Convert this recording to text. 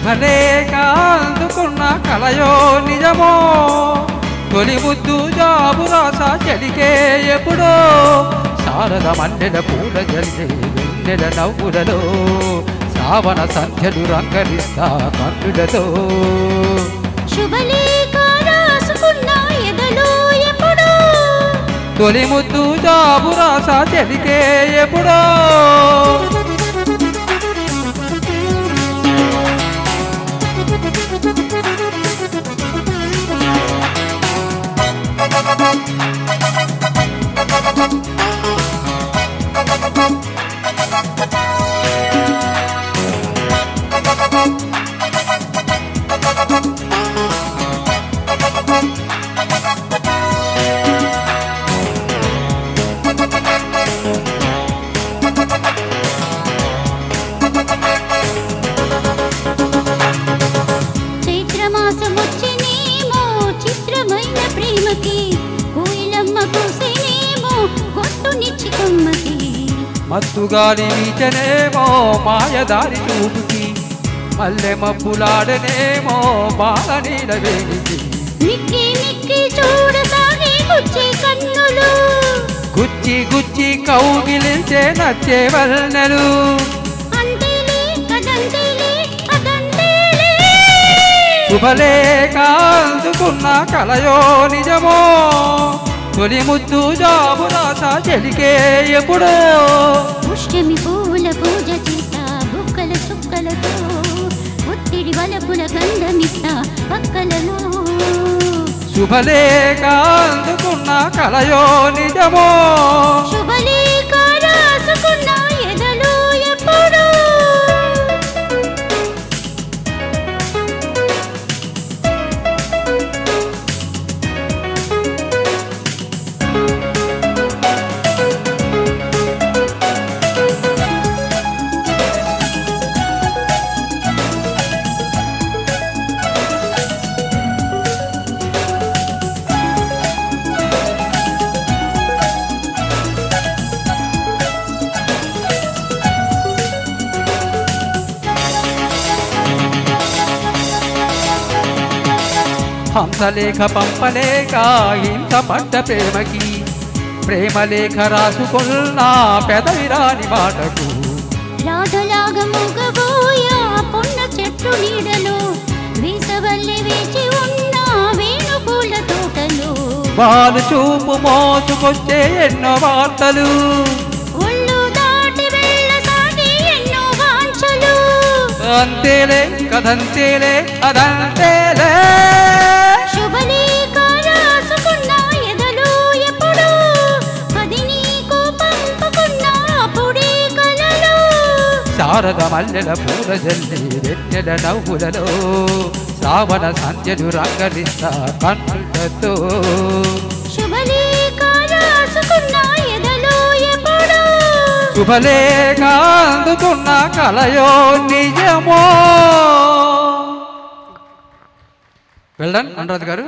శుభలేఖ అందుకున్న కలయో నిజమో తొలి ముద్దు జాబు రాసా చెలికే ఎప్పుడో శారద మన్నెల పూల జల్లే వెన్నెల నవ్వులలో శ్రావణ సంధ్యలు రంగరిస్తా కన్నులతో శుభలేఖ రాసుకున్న ఎదలో ఎప్పుడో తొలి ముద్దు జాబు రాసా చెలికే ఎప్పుడో చైత్రమాసమొచ్చినేమో చిత్రమైన ప్రేమకి కోయిలమ్మ కోసేనేమో కొట్టునిచ్చి కొమ్మకి మత్తుగాలి వీచనేమో మాయదారి చూపుకి మల్లె మబ్బులాడనేమో బాల నీడ వేడికి మిక్కి మిక్కి చూడసాగే గుచ్చి కన్నులు గుచ్చి గుచ్చి కౌగిలించే నచ్చే వల్నెలు అంతేలే అదంతేలే అదంతేలే శుభలేఖ అందుకున్న కలయో నిజమో తొలి ముద్దు జాబు రాసా చెలికే ఎప్పుడో పుష్యమి పూల పూజ చేస్తా బుక్కల చుక్కలతో ఒత్తిడి వలపుల గంధమిస్తా పక్కలలో శుభలేఖ అందుకున్న కలయో నిజమో శుభలేఖ రాసుకున్న ఎదలో ఎప్పుడో హంసలేఖ పంపలేక ఇంత పడ్డ ప్రేమకి ప్రేమలేఖ రాసుకున్న పెదవిరాని మాటకు రాధలాగా మూగబోయా పొన్న చెట్టు నీడలో వీసవల్లి వేచి ఉన్న వేణుపూల తోటలో వాళ్ళు చూపు మోసుకొచ్చే ఎన్నో వార్తలు ఒళ్ళు దాటి వెళ్ళసాగి ఎన్నో వాంఛలు అంతేలే కదంతేలే అదంతేలే శుభలేఖ రాసుకున్న ఎదలో ఎప్పుడో అది నీకు పంపుకున్న అప్పుడే కలలో శారద మల్లెల పూల జల్లి వెన్నెల నవ్వులలో శ్రావణ సంధ్యలు రంగరిస్తా కన్నులతో శుభలేఖ రాసుకున్న ఎదలో ఎప్పుడో శుభలేఖ అందుకున్న కలయో నిజమో. వెల్ డన్ అనురాధ గారు.